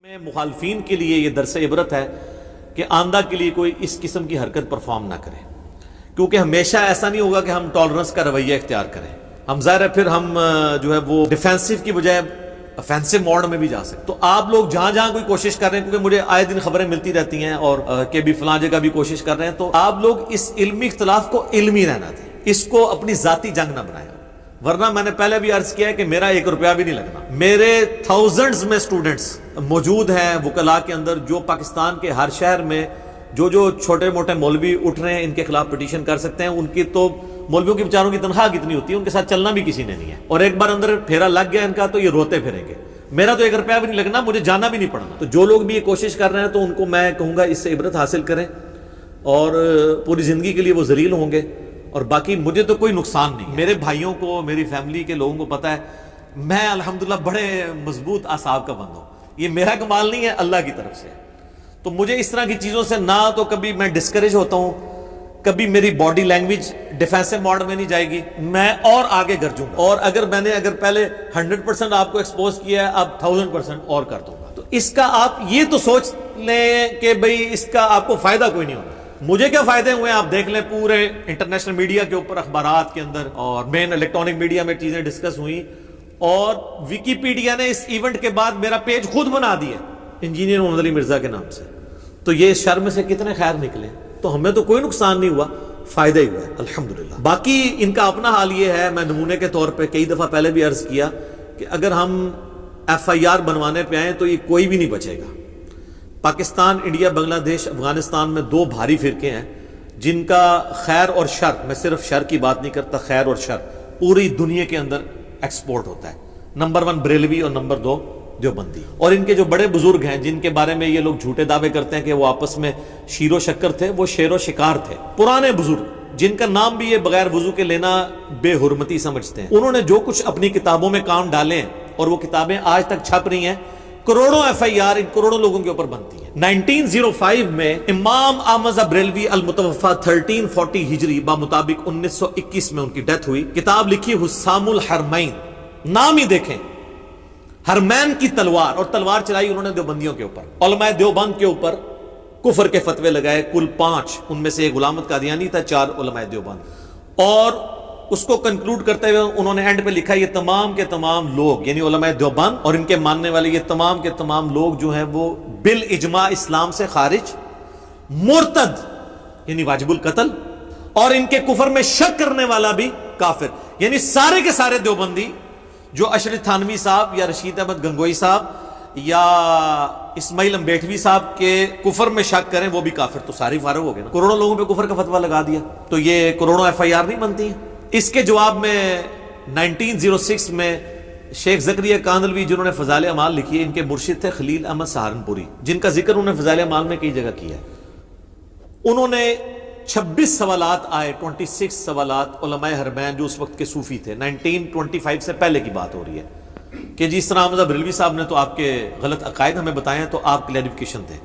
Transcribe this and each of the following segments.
مخالفین کے لیے یہ درس عبرت ہے کہ آندہ کے لیے کوئی اس قسم کی حرکت پرفارم نہ کرے، کیونکہ ہمیشہ ایسا نہیں ہوگا کہ ہم ٹالرنس کا رویہ اختیار کریں. ہم ظاہر ہے پھر ہم جو ہے وہ ڈیفینسو کی بجائے افینسو موڈ میں بھی جا سکتے. تو آپ لوگ جہاں جہاں کوئی کوشش کر رہے ہیں، کیونکہ مجھے آئے دن خبریں ملتی رہتی ہیں اور کہ بھی فلاں جگہ بھی کوشش کر رہے ہیں، تو آپ لوگ اس علمی اختلاف کو علمی رہنا دیں، اس کو اپنی ذاتی جنگ نہ بنائیں. ورنہ میں نے پہلے بھی عرض کیا ہے کہ میرا 1 روپیہ بھی نہیں لگنا. میرے تھاؤزنڈز میں سٹوڈنٹس موجود ہیں وکلاء کے اندر، جو پاکستان کے ہر شہر میں جو چھوٹے موٹے مولوی اٹھ رہے ہیں ان کے خلاف پٹیشن کر سکتے ہیں. ان کی تو مولویوں کی بیچاروں کی تنخواہ کتنی ہوتی ہے، ان کے ساتھ چلنا بھی کسی نے نہیں ہے، اور ایک بار اندر پھیرا لگ گیا ان کا تو یہ روتے پھریں گے. میرا تو 1 روپیہ بھی نہیں لگنا، مجھے جانا بھی نہیں پڑنا. تو جو لوگ بھی یہ کوشش کر رہے ہیں تو ان کو میں کہوں گا اس سے عبرت حاصل کریں، اور پوری زندگی کے لیے وہ ذلیل ہوں گے. اور باقی مجھے تو کوئی نقصان نہیں. میرے بھائیوں کو، میری فیملی کے لوگوں کو پتہ ہے میں الحمدللہ بڑے مضبوط اعصاب کا بندہ ہوں. یہ میرا کمال نہیں ہے، اللہ کی طرف سے. تو مجھے اس طرح کی چیزوں سے نہ تو کبھی میں ڈسکریج ہوتا ہوں، کبھی میری باڈی لینگویج ڈیفینسو موڈ میں نہیں جائے گی، میں اور آگے گرجوں گا. اور اگر میں نے پہلے 100% آپ کو ایکسپوز کیا ہے، اب 1000% اور کر دوں گا. تو اس کا آپ یہ تو سوچ لیں کہ بھئی اس کا آپ کو فائدہ کوئی نہیں ہوگا. مجھے کیا فائدے ہوئے آپ دیکھ لیں، پورے انٹرنیشنل میڈیا کے اوپر، اخبارات کے اندر اور مین الیکٹرانک میڈیا میں چیزیں ڈسکس ہوئیں، اور ویکیپیڈیا نے اس ایونٹ کے بعد میرا پیج خود بنا دیا انجینئر محمد علی مرزا کے نام سے. تو یہ شرم سے کتنے خیر نکلے. تو ہمیں تو کوئی نقصان نہیں ہوا، فائدہ ہی ہوا ہے الحمدللہ. باقی ان کا اپنا حال یہ ہے، میں نمونے کے طور پہ کئی دفعہ پہلے بھی عرض کیا کہ اگر ہم FIR بنوانے پہ آئیں تو یہ کوئی بھی نہیں بچے گا. پاکستان، انڈیا، بنگلہ دیش، افغانستان میں 2 بھاری فرقے ہیں جن کا خیر اور شر، میں صرف شر کی بات نہیں کرتا، خیر اور شر پوری دنیا کے اندر ایکسپورٹ ہوتا ہے. نمبر 1 بریلوی اور نمبر 2 دیوبندی. اور ان کے جو بڑے بزرگ ہیں جن کے بارے میں یہ لوگ جھوٹے دعوے کرتے ہیں کہ وہ آپس میں شیر و شکر تھے، وہ شیر و شکار تھے. پرانے بزرگ جن کا نام بھی یہ بغیر وضو کے لینا بے حرمتی سمجھتے ہیں، انہوں نے جو کچھ اپنی کتابوں میں کام ڈالے ہیں، اور وہ کتابیں آج تک چھپ رہی ہیں. کروڑوں FIR ان کروڑوں لوگوں کے اوپر بنتی ہیں. 1905 میں امام احمد بریلوی المتوفا 1340 ہجری بمطابق 1921 میں ان کی ڈیتھ ہوئی. کتاب لکھی حسام الحرمین، نام ہی دیکھیں، حرمین کی تلوار. اور تلوار چلائی انہوں نے دیوبندیوں کے اوپر، علماء دیوبند کے اوپر کفر کے فتوے لگائے، کل 5. ان میں سے ایک غلام احمد قادیانی تھا، 4 علماء دیوبند. اور اس کو کنکلوڈ کرتے ہوئے انہوں نے اینڈ پہ لکھا، یہ تمام کے تمام لوگ، یعنی علماء دیوبند اور ان کے ماننے والے، یہ تمام کے تمام لوگ جو ہیں وہ بالاجماع اسلام سے خارج، مرتد یعنی واجب القتل، اور ان کے کفر میں شک کرنے والا بھی کافر. یعنی سارے کے سارے دیوبندی جو اشرف تھانوی صاحب یا رشید احمد گنگوئی صاحب یا اسماعیل امبیٹوی صاحب کے کفر میں شک کریں وہ بھی کافر. تو ساری فارغ ہو گئے نا. کروڑوں لوگوں پہ کفر کا فتویٰ لگا دیا، تو یہ کروڑوں FIR نہیں بنتی ہیں. اس کے جواب میں 1906 میں شیخ زکریا کاندلوی، جنہوں نے فضائل اعمال لکھی ہے، ان کے مرشد تھے خلیل احمد سہارنپوری، جن کا ذکر انہوں نے فضائل اعمال میں کئی جگہ کیا ہے. انہوں نے 26 سوالات آئے، 26 سوالات علماء حرمین جو اس وقت کے صوفی تھے. 1925 سے پہلے کی بات ہو رہی ہے کہ جس طرح احمد بریلوی صاحب نے تو آپ کے غلط عقائد ہمیں بتائے ہیں، تو آپ کلیریفیکیشن دیں.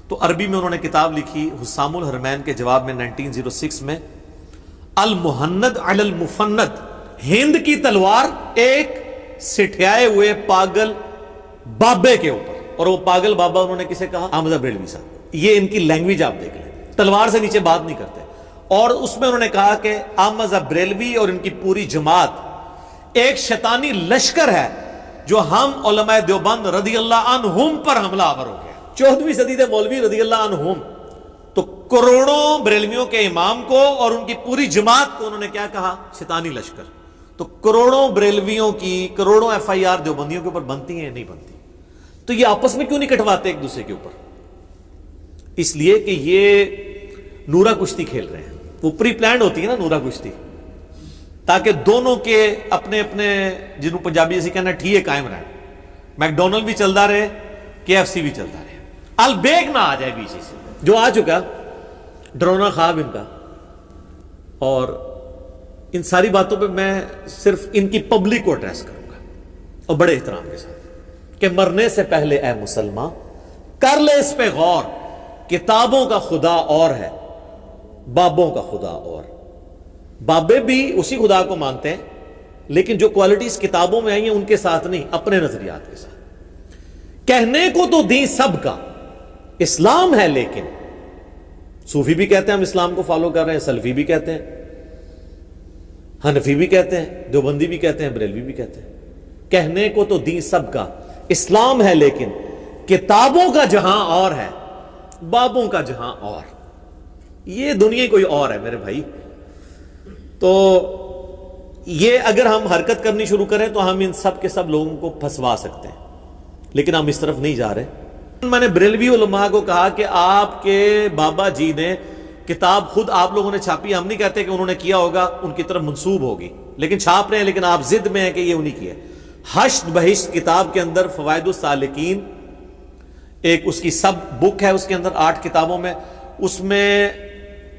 تو عربی میں انہوں نے کتاب لکھی حسام الحرمین کے جواب میں 1906 میں، المہند علی المفند، ہند کی تلوار ایک سٹھیائے ہوئے پاگل بابے کے اوپر. اور وہ پاگل بابا انہوں نے کسے کہا؟ احمد بریلوی صاحب. یہ ان کی لینگویج آپ دیکھ لیں، تلوار سے نیچے بات نہیں کرتے. اور اس میں انہوں نے کہا کہ احمد بریلوی اور ان کی پوری جماعت ایک شیطانی لشکر ہے جو ہم علماء دیوبند رضی اللہ عنہم پر حملہ آور ہو گیا. 14ویں صدی کے مولوی رضی اللہ عنہم. تو کروڑوں بریلویوں کے امام کو اور ان کی پوری جماعت کو انہوں نے کیا کہا؟ شیطانی لشکر. تو کروڑوں بریلویوں کی کروڑوں FIR دیوبندیوں کے اوپر بنتی ہیں یا نہیں بنتی؟ تو یہ آپس میں کیوں نہیں کٹواتے ایک دوسرے کے اوپر؟ اس لیے کہ یہ نورا کشتی کھیل رہے ہیں. وہ پری پلانڈ ہوتی ہے نا نورا کشتی، تاکہ دونوں کے اپنے اپنے، جنہوں پنجابی جیسے کہنا ٹھیے قائم رہے. میکڈونلڈ بھی چلتا رہے، KFC بھی چلتا رہے، البیگ نہ آ جائے بیچ سے، جو آ چکا ڈرونا خواب ان کا. اور ان ساری باتوں پہ میں صرف ان کی پبلک کو ایڈریس کروں گا، اور بڑے احترام کے ساتھ، کہ مرنے سے پہلے اے مسلمان کر لے اس پہ غور، کتابوں کا خدا اور ہے، بابوں کا خدا اور. بابے بھی اسی خدا کو مانتے ہیں، لیکن جو کوالٹیز کتابوں میں آئی ہیں ان کے ساتھ نہیں، اپنے نظریات کے ساتھ. کہنے کو تو دین سب کا اسلام ہے، لیکن صوفی بھی کہتے ہیں ہم اسلام کو فالو کر رہے ہیں، سلفی بھی کہتے ہیں، حنفی بھی کہتے ہیں، دیوبندی بھی کہتے ہیں، بریلوی بھی کہتے ہیں. کہنے کو تو دین سب کا اسلام ہے، لیکن کتابوں کا جہاں اور ہے، بابوں کا جہاں اور. یہ دنیا کوئی اور ہے میرے بھائی. تو یہ اگر ہم حرکت کرنی شروع کریں تو ہم ان سب کے سب لوگوں کو پھنسوا سکتے ہیں، لیکن ہم اس طرف نہیں جا رہے. میں نے بریلوی علماء کو کہا کہ آپ کے بابا جی نے کتاب خود آپ لوگوں نے چھاپی، ہم نہیں کہتے کہ انہوں نے کیا ہوگا، ان کی طرف منسوب ہوگی، لیکن چھاپ رہے ہیں، لیکن آپ ضد میں ہیں کہ یہ انہیں کیا. حشد بہشت کتاب کے اندر فوائد السالکین ایک اس کی سب بک ہے، اس کے اندر 8 کتابوں میں، اس میں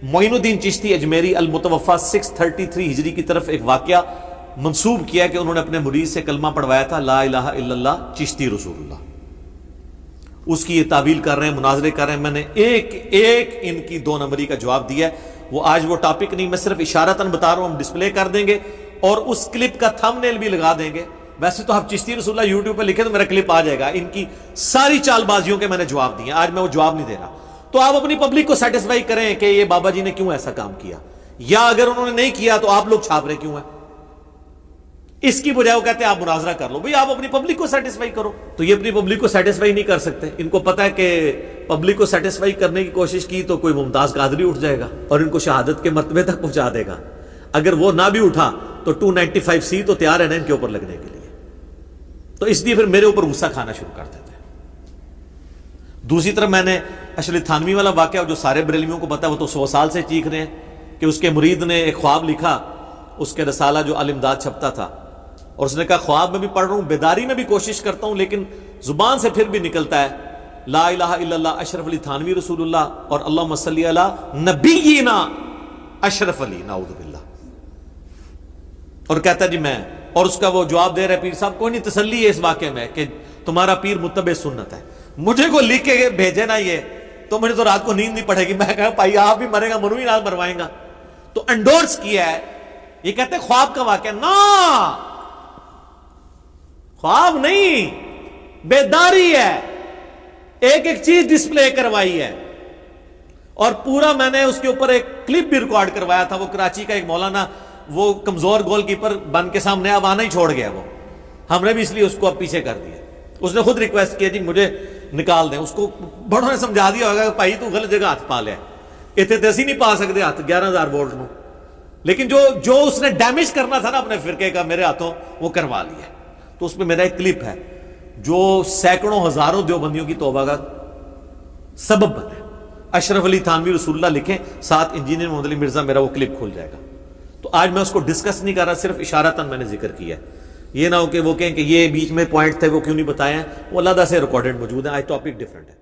معین الدین چشتی اجمیری المتوفا 633 ہجری کی طرف ایک واقعہ منسوب کیا کہ انہوں نے اپنے مرید سے کلمہ پڑھوایا تھا لا الہ الا اللہ چشتی رسول اللہ. اس کی یہ تعویل کر رہے ہیں، مناظرے کر رہے ہیں. میں نے ایک ان کی 2 نمبری کا جواب دیا ہے. وہ آج وہ ٹاپک نہیں، میں صرف اشارتاً بتا رہا ہوں، ہم ڈسپلے کر دیں گے اور اس کلپ کا تھم نیل بھی لگا دیں گے. ویسے تو آپ چشتی رسول اللہ یوٹیوب پہ لکھیں تو میرا کلپ آ جائے گا. ان کی ساری چال بازیوں کے میں نے جواب دیے، آج میں وہ جواب نہیں دے رہا. تو آپ اپنی پبلک کو سیٹسفائی کریں کہ یہ بابا جی نے کیوں ایسا کام کیا، یا اگر انہوں نے نہیں کیا تو آپ لوگ چھاپ رہے کیوں ہیں. اس کی بجائے وہ کہتے ہیں آپ مناظرہ کر لو. بھئی آپ اپنی پبلک کو سیٹسفائی کرو. تو یہ اپنی پبلک کو سیٹسفائی نہیں کر سکتے. ان کو پتا ہے کہ پبلک کو سیٹسفائی کرنے کی کوشش کی تو کوئی ممتاز قادری اٹھ جائے گا اور ان کو شہادت کے مرتبے تک پہنچا دے گا. اگر وہ نہ بھی اٹھا تو 295C تو تیار ہے نا ان کے اوپر لگنے کے لیے. تو اس لیے پھر میرے اوپر غصہ کھانا شروع کر دیتے ہیں. دوسری طرف میں نے اشرف تھانوی والا واقعہ جو سارے بریلویوں کو پتا ہے، وہ تو 100 سال سے چیخ رہے ہیں کہ اس کے مرید نے ایک خواب لکھا، اس کے رسالہ جو الامداد چھپتا تھا، اور اس نے کہا خواب میں بھی پڑھ رہا ہوں، بیداری میں بھی کوشش کرتا ہوں، لیکن زبان سے پھر بھی نکلتا ہے لا الہ الا اللہ اشرف علی تھانوی رسول اللہ اور اللہم صلی علی نبینا اشرف علی نعوذ باللہ. اور کہتا ہے جی میں، اور اس کا وہ جواب دے رہے پیر صاحب کوئی نہیں، تسلی ہے اس واقعے میں کہ تمہارا پیر متبع سنت ہے. مجھے کو لکھ کے بھیجے نا یہ تو مجھے تو رات کو نیند نہیں پڑے گی. میں کہا بھائی آپ بھی مرے گا، منو ہی نال مروائیں گا. تو انڈورس کیا ہے. یہ کہتے ہیں خواب کا واقعہ، نا خواب نہیں، بیداری ہے. ایک چیز ڈسپلے کروائی ہے اور پورا میں نے اس کے اوپر ایک کلپ بھی ریکارڈ کروایا تھا. وہ کراچی کا ایک مولانا، وہ کمزور گول کیپر بن کے سامنے اب آنا ہی چھوڑ گیا. وہ ہم نے بھی اس لیے اس کو اب پیچھے کر دیا. اس نے خود ریکویسٹ کیا جی مجھے نکال دیں. اس کو بڑوں نے سمجھا دیا ہوگا کہ بھائی تو غلط جگہ ہاتھ پا لیا، اتنے تیسی نہیں پا سکتے ہاتھ 11,000 وولٹ میں. لیکن جو اس نے ڈیمیج کرنا تھا نا اپنے فرقے کا میرے ہاتھوں، وہ کروا لیا. تو اس میں میرا ایک کلپ ہے جو سینکڑوں ہزاروں دیوبندیوں کی توبہ کا سبب بنا. اشرف علی تھانوی رسول اللہ لکھیں، ساتھ انجینئر محمد علی مرزا، میرا وہ کلپ کھل جائے گا. تو آج میں اس کو ڈسکس نہیں کر رہا، صرف اشارتاً میں نے ذکر کیا. یہ نہ ہو کہ وہ کہیں کہ یہ بیچ میں پوائنٹ تھے وہ کیوں نہیں بتائے ہیں، وہ علیحدہ سے ریکارڈڈ موجود ہیں. آج ٹاپک ڈیفرنٹ ہے.